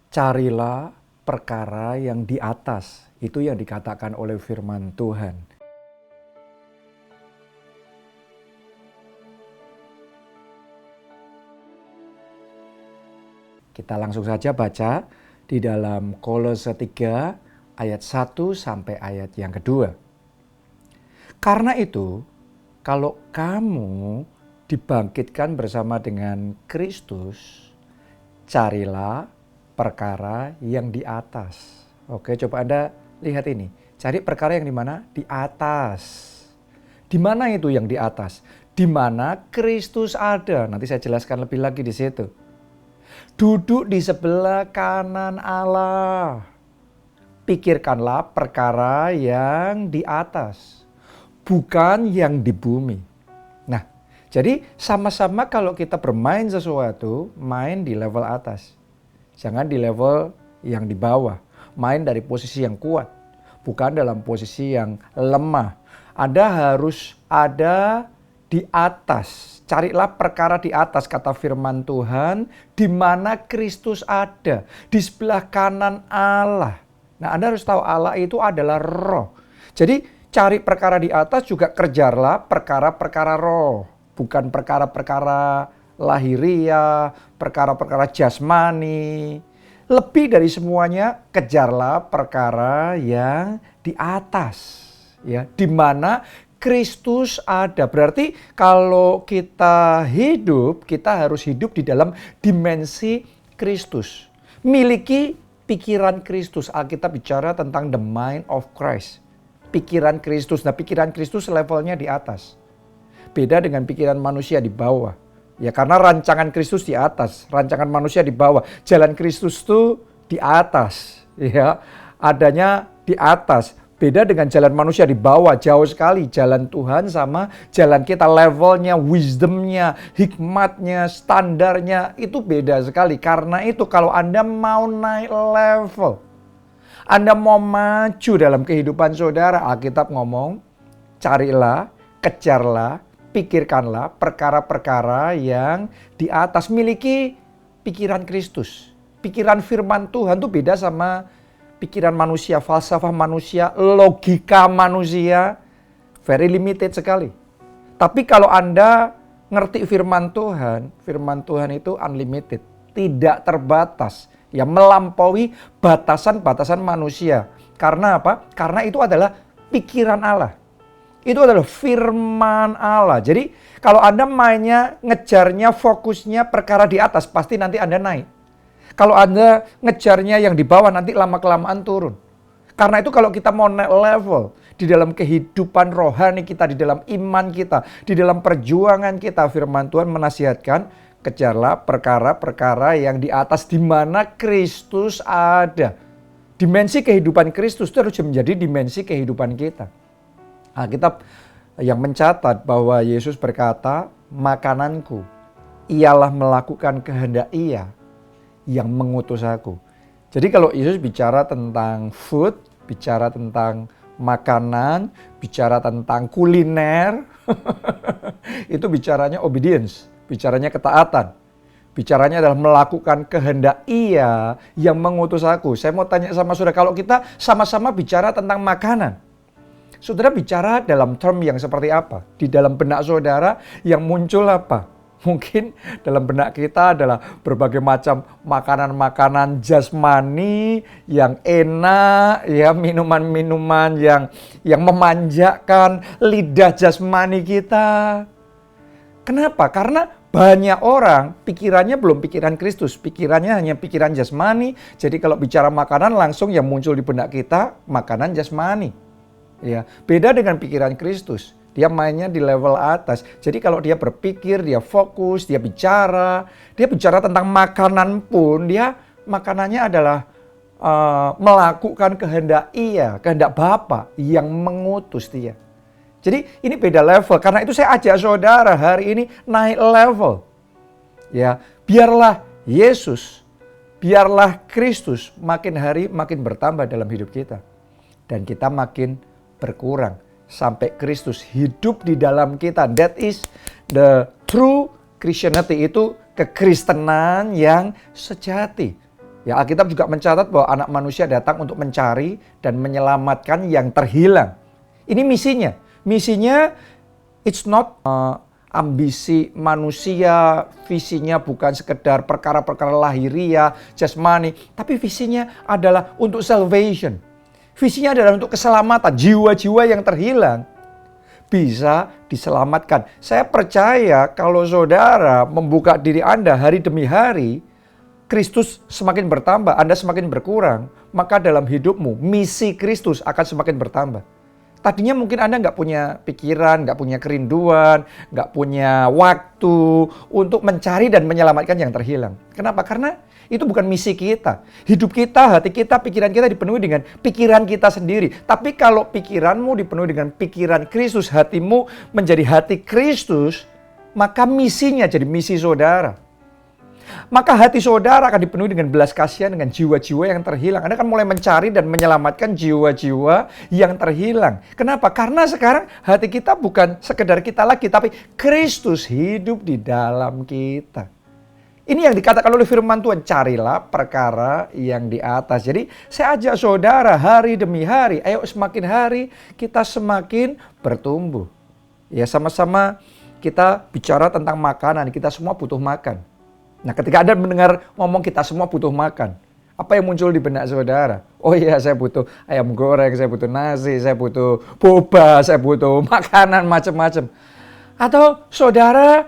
Carilah perkara yang di atas. Itu yang dikatakan oleh firman Tuhan. Kita langsung saja baca di dalam Kolose 3 ayat 1 sampai ayat yang kedua. Karena itu, kalau kamu dibangkitkan bersama dengan Kristus, carilah perkara yang di atas. Oke, coba Anda lihat ini. Cari perkara yang di mana? Di atas. Di mana itu yang di atas? Di mana Kristus ada. Nanti saya jelaskan lebih lagi di situ. Duduk di sebelah kanan Allah. Pikirkanlah perkara yang di atas, bukan yang di bumi. Nah, jadi sama-sama kalau kita bermain sesuatu, main di level atas. Jangan di level yang di bawah. Main dari posisi yang kuat, bukan dalam posisi yang lemah. Anda harus ada di atas. Carilah perkara di atas, kata firman Tuhan, di mana Kristus ada, di sebelah kanan Allah. Nah, Anda harus tahu Allah itu adalah roh. Jadi cari perkara di atas juga kejarlah perkara-perkara roh. Bukan perkara-perkara lahiriah, perkara-perkara jasmani. Lebih dari semuanya, kejarlah perkara yang di atas. Ya, di mana Kristus ada. Berarti kalau kita hidup, kita harus hidup di dalam dimensi Kristus. Miliki pikiran Kristus. Alkitab bicara tentang the mind of Christ. Pikiran Kristus. Nah, pikiran Kristus levelnya di atas. Beda dengan pikiran manusia di bawah. Ya, karena rancangan Kristus di atas, rancangan manusia di bawah. Jalan Kristus itu di atas, ya. Adanya di atas. Beda dengan jalan manusia di bawah, jauh sekali. Jalan Tuhan sama jalan kita, levelnya, wisdomnya, hikmatnya, standarnya, itu beda sekali. Karena itu kalau Anda mau naik level, Anda mau maju dalam kehidupan saudara, Alkitab ngomong, carilah, kejarlah, pikirkanlah perkara-perkara yang di atas. Miliki pikiran Kristus. Pikiran firman Tuhan itu beda sama pikiran manusia, falsafah manusia, logika manusia, very limited sekali. Tapi kalau Anda ngerti firman Tuhan itu unlimited, tidak terbatas, ya melampaui batasan-batasan manusia. Karena apa? Karena itu adalah pikiran Allah. Itu adalah firman Allah. Jadi kalau Anda mainnya, ngejarnya, fokusnya perkara di atas, pasti nanti Anda naik. Kalau Anda ngejarnya yang di bawah, nanti lama-kelamaan turun. Karena itu kalau kita mau naik level di dalam kehidupan rohani kita, di dalam iman kita, di dalam perjuangan kita, firman Tuhan menasihatkan, kejarlah perkara-perkara yang di atas, di mana Kristus ada. Dimensi kehidupan Kristus itu harus menjadi dimensi kehidupan kita. Alkitab yang mencatat bahwa Yesus berkata, makananku ialah melakukan kehendak Ia yang mengutus aku. Jadi kalau Yesus bicara tentang food, bicara tentang makanan, bicara tentang kuliner, itu bicaranya obedience, bicaranya ketaatan. Bicaranya adalah melakukan kehendak Ia yang mengutus aku. Saya mau tanya sama saudara, kalau kita sama-sama bicara tentang makanan, saudara bicara dalam term yang seperti apa? Di dalam benak saudara yang muncul apa? Mungkin dalam benak kita adalah berbagai macam makanan-makanan jasmani yang enak, ya minuman-minuman yang memanjakan lidah jasmani kita. Kenapa? Karena banyak orang pikirannya belum pikiran Kristus, pikirannya hanya pikiran jasmani. Jadi kalau bicara makanan langsung yang muncul di benak kita makanan jasmani. Ya, beda dengan pikiran Kristus. Dia mainnya di level atas. Jadi kalau dia berpikir, dia fokus, dia bicara tentang makanan pun, dia makanannya adalah melakukan kehendak Ia, kehendak Bapa yang mengutus dia. Jadi ini beda level. Karena itu saya ajak saudara hari ini naik level. Ya, biarlah Yesus, biarlah Kristus makin hari makin bertambah dalam hidup kita. Dan kita makin berkurang sampai Kristus hidup di dalam kita. That is the true Christianity, itu kekristenan yang sejati. Ya, Alkitab juga mencatat bahwa anak manusia datang untuk mencari dan menyelamatkan yang terhilang. Ini misinya. Misinya it's not ambisi manusia, visinya bukan sekedar perkara-perkara lahiriah, jasmani, tapi visinya adalah untuk salvation. Visinya adalah untuk keselamatan, jiwa-jiwa yang terhilang bisa diselamatkan. Saya percaya kalau saudara membuka diri Anda hari demi hari, Kristus semakin bertambah, Anda semakin berkurang, maka dalam hidupmu misi Kristus akan semakin bertambah. Tadinya mungkin Anda nggak punya pikiran, nggak punya kerinduan, nggak punya waktu untuk mencari dan menyelamatkan yang terhilang. Kenapa? Karena itu bukan misi kita. Hidup kita, hati kita, pikiran kita dipenuhi dengan pikiran kita sendiri. Tapi kalau pikiranmu dipenuhi dengan pikiran Kristus, hatimu menjadi hati Kristus, maka misinya jadi misi saudara. Maka hati saudara akan dipenuhi dengan belas kasihan dengan jiwa-jiwa yang terhilang. Anda akan mulai mencari dan menyelamatkan jiwa-jiwa yang terhilang. Kenapa? Karena sekarang hati kita bukan sekedar kita lagi, tapi Kristus hidup di dalam kita. Ini yang dikatakan oleh firman Tuhan, carilah perkara yang di atas. Jadi saya ajak saudara hari demi hari, ayo semakin hari kita semakin bertumbuh. Ya, sama-sama kita bicara tentang makanan, kita semua butuh makan. Nah, ketika Anda mendengar ngomong kita semua butuh makan, apa yang muncul di benak saudara? Oh iya, saya butuh ayam goreng, saya butuh nasi, saya butuh boba, saya butuh makanan macam-macam. Atau saudara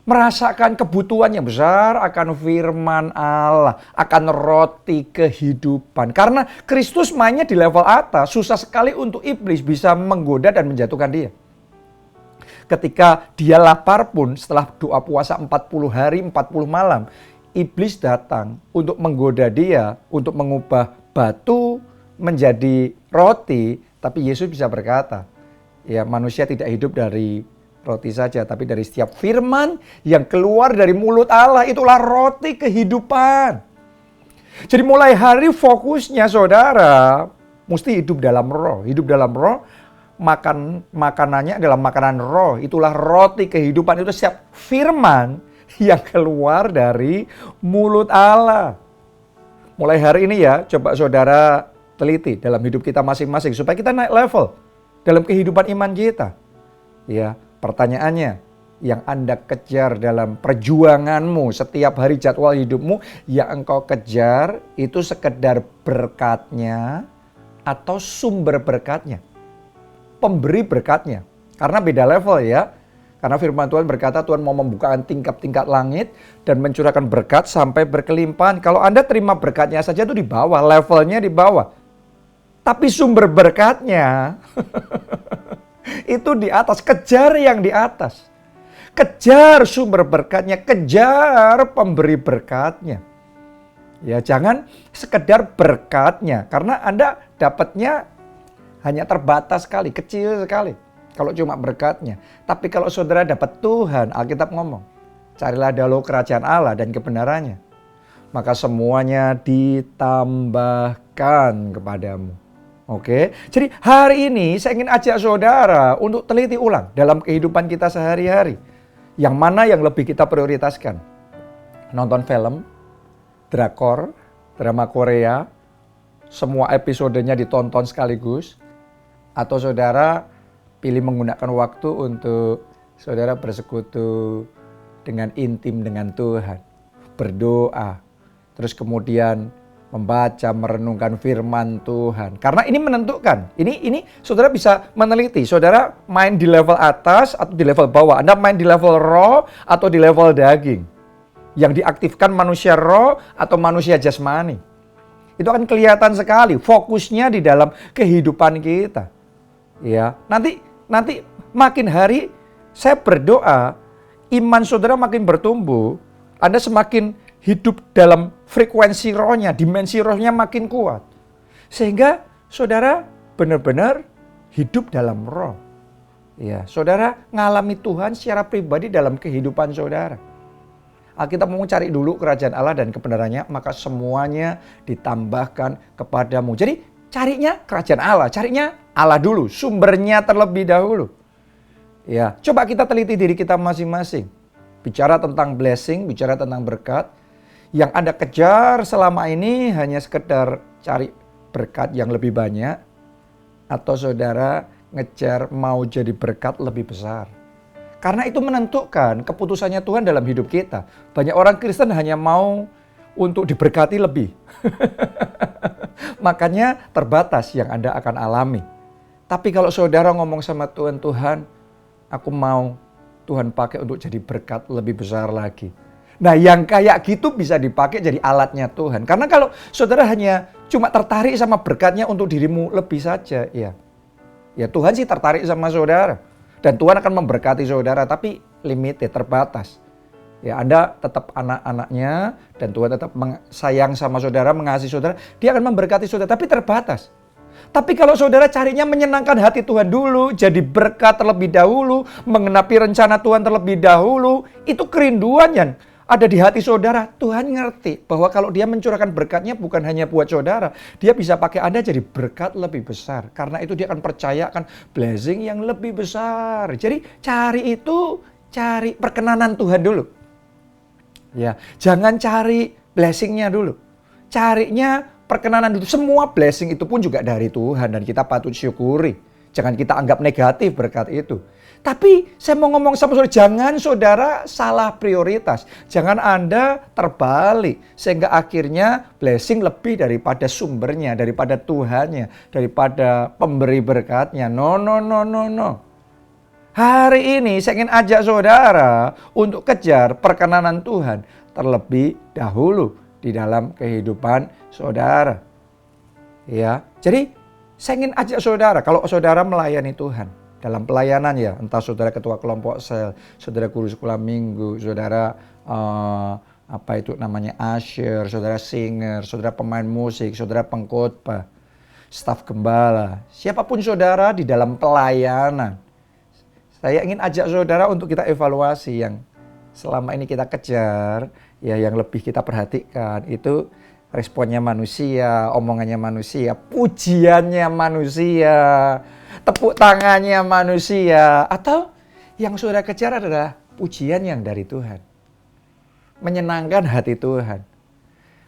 merasakan kebutuhan yang besar akan firman Allah, akan roti kehidupan. Karena Kristus mainnya di level atas, susah sekali untuk iblis bisa menggoda dan menjatuhkan dia. Ketika dia lapar pun setelah doa puasa 40 hari 40 malam, iblis datang untuk menggoda dia, untuk mengubah batu menjadi roti. Tapi Yesus bisa berkata, ya manusia tidak hidup dari roti saja, tapi dari setiap firman yang keluar dari mulut Allah, itulah roti kehidupan. Jadi mulai hari fokusnya saudara mesti hidup dalam roh. Hidup dalam roh, makanannya adalah makanan roh. Itulah roti kehidupan. Itu setiap firman yang keluar dari mulut Allah. Mulai hari ini ya, coba saudara teliti dalam hidup kita masing-masing supaya kita naik level dalam kehidupan iman kita. Ya, pertanyaannya, yang Anda kejar dalam perjuanganmu setiap hari jadwal hidupmu, yang engkau kejar itu sekedar berkatnya atau sumber berkatnya? Pemberi berkatnya. Karena beda level ya. Karena firman Tuhan berkata Tuhan mau membukakan tingkat-tingkat langit dan mencurahkan berkat sampai berkelimpahan. Kalau Anda terima berkatnya saja itu di bawah, levelnya di bawah. Tapi sumber berkatnya itu di atas, kejar yang di atas. Kejar sumber berkatnya, kejar pemberi berkatnya. Ya, jangan sekedar berkatnya karena Anda dapatnya hanya terbatas sekali, kecil sekali kalau cuma berkatnya. Tapi kalau saudara dapat Tuhan, Alkitab ngomong, carilah dahulu kerajaan Allah dan kebenarannya, maka semuanya ditambahkan kepadamu. Oke, jadi hari ini saya ingin ajak saudara untuk teliti ulang dalam kehidupan kita sehari-hari. Yang mana yang lebih kita prioritaskan? Nonton film, drakor, drama Korea, semua episodenya ditonton sekaligus, atau saudara pilih menggunakan waktu untuk saudara bersekutu dengan intim dengan Tuhan, berdoa, terus kemudian membaca, merenungkan firman Tuhan. Karena ini menentukan. Ini saudara bisa meneliti. Saudara main di level atas atau di level bawah. Anda main di level roh atau di level daging. Yang diaktifkan manusia roh atau manusia jasmani. Itu akan kelihatan sekali fokusnya di dalam kehidupan kita. Ya, nanti makin hari saya berdoa iman saudara makin bertumbuh, Anda semakin hidup dalam frekuensi rohnya, dimensi rohnya makin kuat. Sehingga saudara benar-benar hidup dalam roh. Ya, saudara ngalami Tuhan secara pribadi dalam kehidupan saudara. Alkitab mau cari dulu kerajaan Allah dan kebenarannya, maka semuanya ditambahkan kepadamu. Jadi carinya kerajaan Allah, carinya Allah dulu, sumbernya terlebih dahulu. Ya, coba kita teliti diri kita masing-masing. Bicara tentang blessing, bicara tentang berkat. Yang Anda kejar selama ini hanya sekedar cari berkat yang lebih banyak, atau saudara ngejar mau jadi berkat lebih besar. Karena itu menentukan keputusannya Tuhan dalam hidup kita. Banyak orang Kristen hanya mau untuk diberkati lebih. Makanya terbatas yang Anda akan alami. Tapi kalau saudara ngomong sama Tuhan, Tuhan, aku mau Tuhan pakai untuk jadi berkat lebih besar lagi. Nah, yang kayak gitu bisa dipakai jadi alatnya Tuhan. Karena kalau saudara hanya cuma tertarik sama berkatnya untuk dirimu lebih saja, ya Tuhan sih tertarik sama saudara. Dan Tuhan akan memberkati saudara, tapi limited, terbatas. Ya, Anda tetap anak-anaknya dan Tuhan tetap sayang sama saudara, mengasihi saudara. Dia akan memberkati saudara, tapi terbatas. Tapi kalau saudara carinya menyenangkan hati Tuhan dulu, jadi berkat terlebih dahulu, mengenapi rencana Tuhan terlebih dahulu, itu kerinduan yang ada di hati saudara. Tuhan ngerti bahwa kalau dia mencurahkan berkatnya bukan hanya buat saudara, dia bisa pakai Anda jadi berkat lebih besar. Karena itu dia akan percaya akan blessing yang lebih besar. Jadi cari perkenanan Tuhan dulu. Ya, jangan cari blessingnya dulu. Carinya perkenanan dulu. Semua blessing itu pun juga dari Tuhan dan kita patut syukuri. Jangan kita anggap negatif berkat itu. Tapi saya mau ngomong sama saudara, jangan saudara salah prioritas. Jangan Anda terbalik sehingga akhirnya blessing lebih daripada sumbernya, daripada Tuhannya, daripada pemberi berkatnya. No. Hari ini saya ingin ajak saudara untuk kejar perkenanan Tuhan terlebih dahulu di dalam kehidupan saudara. Ya, jadi saya ingin ajak saudara, kalau saudara melayani Tuhan dalam pelayanan ya, entah saudara ketua kelompok sel, saudara guru sekolah minggu, saudara usher, saudara singer, saudara pemain musik, saudara pengkhotbah, staf gembala, siapapun saudara di dalam pelayanan. Saya ingin ajak saudara untuk kita evaluasi yang selama ini kita kejar, ya yang lebih kita perhatikan itu responnya manusia, omongannya manusia, pujiannya manusia, tepuk tangannya manusia, atau yang saudara kejar adalah pujian yang dari Tuhan. Menyenangkan hati Tuhan.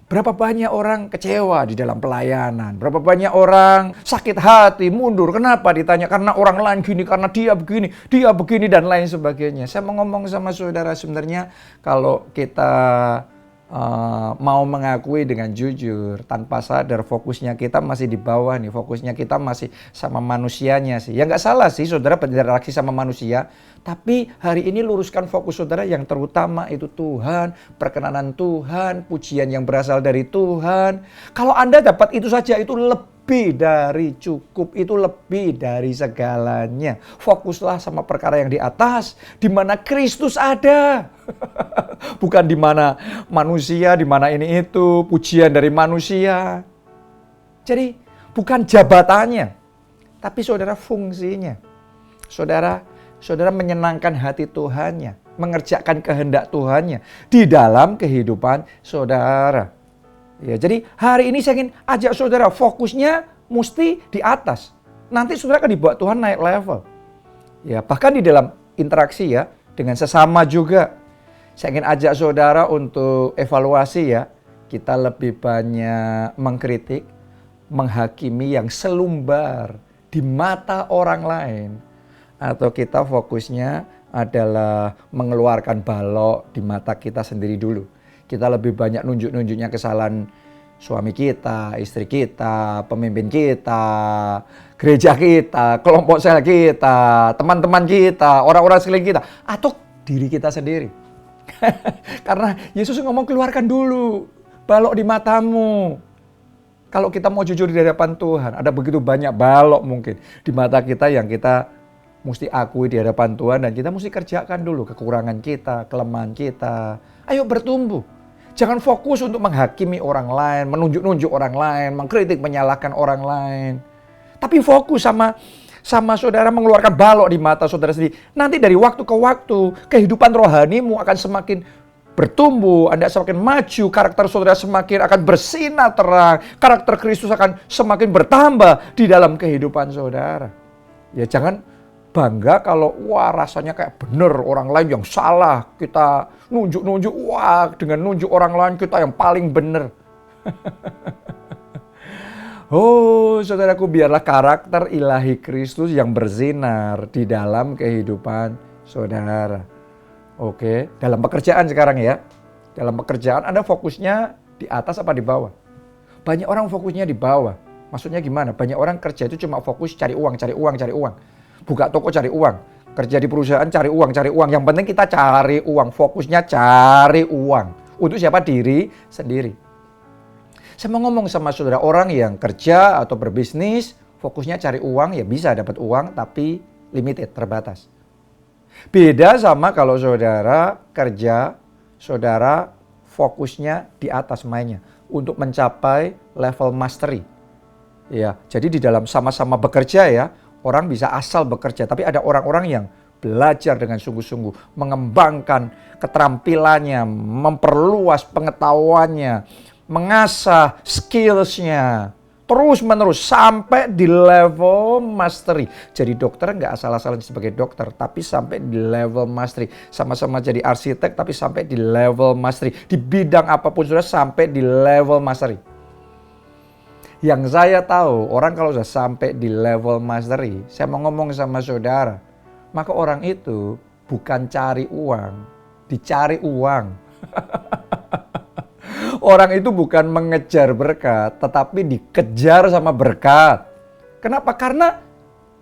Berapa banyak orang kecewa di dalam pelayanan. Berapa banyak orang sakit hati, mundur. Kenapa? Ditanya karena orang lain gini, karena dia begini, dan lain sebagainya. Saya mau ngomong sama saudara, sebenarnya kalau kita mau mengakui dengan jujur, tanpa sadar fokusnya kita masih di bawah nih. Fokusnya kita masih sama manusianya sih. Ya nggak salah sih saudara berinteraksi sama manusia. Tapi hari ini luruskan fokus saudara yang terutama itu Tuhan, perkenanan Tuhan, pujian yang berasal dari Tuhan. Kalau Anda dapat itu saja, itu lebih dari cukup, itu lebih dari segalanya. Fokuslah sama perkara yang di atas, di mana Kristus ada. Bukan di mana manusia, di mana ini itu, pujian dari manusia. Jadi bukan jabatannya, tapi saudara fungsinya. Saudara menyenangkan hati Tuhannya, mengerjakan kehendak Tuhannya di dalam kehidupan saudara. Ya, jadi hari ini saya ingin ajak saudara fokusnya mesti di atas. Nanti saudara akan dibawa Tuhan naik level. Ya, bahkan di dalam interaksi ya dengan sesama juga. Saya ingin ajak saudara untuk evaluasi ya. Kita lebih banyak mengkritik, menghakimi yang selumbar di mata orang lain. Atau kita fokusnya adalah mengeluarkan balok di mata kita sendiri dulu. Kita lebih banyak nunjuk-nunjuknya kesalahan suami kita, istri kita, pemimpin kita, gereja kita, kelompok sel kita, teman-teman kita, orang-orang sekeliling kita, atau diri kita sendiri. Karena Yesus ngomong keluarkan dulu balok di matamu. Kalau kita mau jujur di hadapan Tuhan, ada begitu banyak balok mungkin di mata kita yang kita mesti akui di hadapan Tuhan dan kita mesti kerjakan dulu kekurangan kita, kelemahan kita. Ayo bertumbuh. Jangan fokus untuk menghakimi orang lain, menunjuk-nunjuk orang lain, mengkritik, menyalahkan orang lain. Tapi fokus sama saudara mengeluarkan balok di mata saudara sendiri. Nanti dari waktu ke waktu, kehidupan rohanimu akan semakin bertumbuh, Anda semakin maju, karakter saudara semakin akan bersinar terang, karakter Kristus akan semakin bertambah di dalam kehidupan saudara. Ya jangan Bangga kalau wah rasanya kayak bener orang lain yang salah. Kita nunjuk-nunjuk, wah dengan nunjuk orang lain kita yang paling bener. Oh saudaraku, biarlah karakter ilahi Kristus yang bersinar di dalam kehidupan saudara. Oke, dalam pekerjaan sekarang ya. Dalam pekerjaan Anda fokusnya di atas apa di bawah? Banyak orang fokusnya di bawah. Maksudnya gimana? Banyak orang kerja itu cuma fokus cari uang, cari uang, cari uang. Buka toko cari uang. Kerja di perusahaan cari uang, cari uang. Yang penting kita cari uang. Fokusnya cari uang. Untuk siapa? Diri sendiri. Saya mau ngomong sama saudara, orang yang kerja atau berbisnis, fokusnya cari uang, ya bisa dapat uang, tapi limited, terbatas. Beda sama kalau saudara kerja, saudara fokusnya di atas mainnya untuk mencapai level mastery. Ya, jadi di dalam sama-sama bekerja ya, orang bisa asal bekerja, tapi ada orang-orang yang belajar dengan sungguh-sungguh, mengembangkan keterampilannya, memperluas pengetahuannya, mengasah skills-nya, terus-menerus sampai di level mastery. Jadi dokter nggak asal-asalan sebagai dokter, tapi sampai di level mastery. Sama-sama jadi arsitek, tapi sampai di level mastery. Di bidang apapun sudah sampai di level mastery. Yang saya tahu, orang kalau sudah sampai di level mastery, saya mau ngomong sama saudara, maka orang itu bukan cari uang, dicari uang. Orang itu bukan mengejar berkat, tetapi dikejar sama berkat. Kenapa? Karena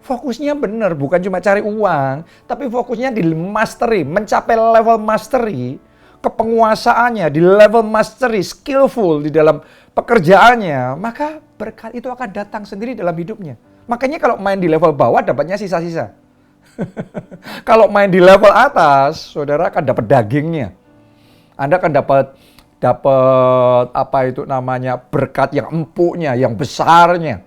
fokusnya benar, bukan cuma cari uang, tapi fokusnya di mastery, mencapai level mastery, kepenguasaannya di level mastery, skillful di dalam pekerjaannya, maka berkat itu akan datang sendiri dalam hidupnya. Makanya kalau main di level bawah dapatnya sisa-sisa. Kalau main di level atas, saudara akan dapat dagingnya. Anda akan dapat apa itu namanya, berkat yang empuknya, yang besarnya.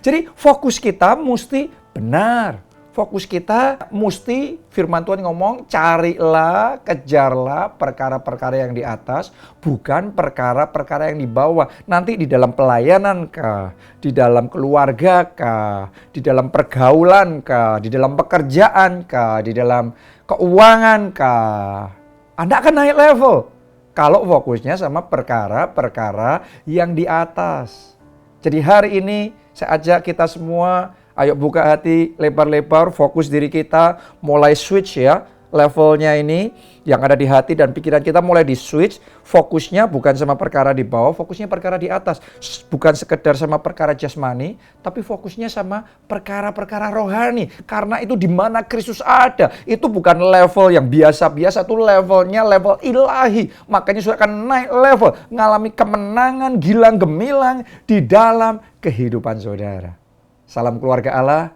Jadi fokus kita mesti benar. Fokus kita mesti, firman Tuhan ngomong, carilah, kejarlah perkara-perkara yang di atas, bukan perkara-perkara yang di bawah. Nanti di dalam pelayanan kah, di dalam keluarga kah, di dalam pergaulan kah, di dalam pekerjaan kah, di dalam keuangan kah, Anda akan naik level. Kalau fokusnya sama perkara-perkara yang di atas. Jadi hari ini saya ajak kita semua, ayo buka hati lebar-lebar, fokus diri kita, mulai switch ya levelnya ini yang ada di hati dan pikiran kita mulai di switch. Fokusnya bukan sama perkara di bawah, fokusnya perkara di atas. Bukan sekedar sama perkara jasmani, tapi fokusnya sama perkara-perkara rohani. Karena itu di mana Kristus ada, itu bukan level yang biasa-biasa, itu levelnya level ilahi. Makanya sudah akan naik level, ngalami kemenangan gilang gemilang di dalam kehidupan saudara. Salam keluarga Allah,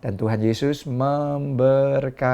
dan Tuhan Yesus memberkati.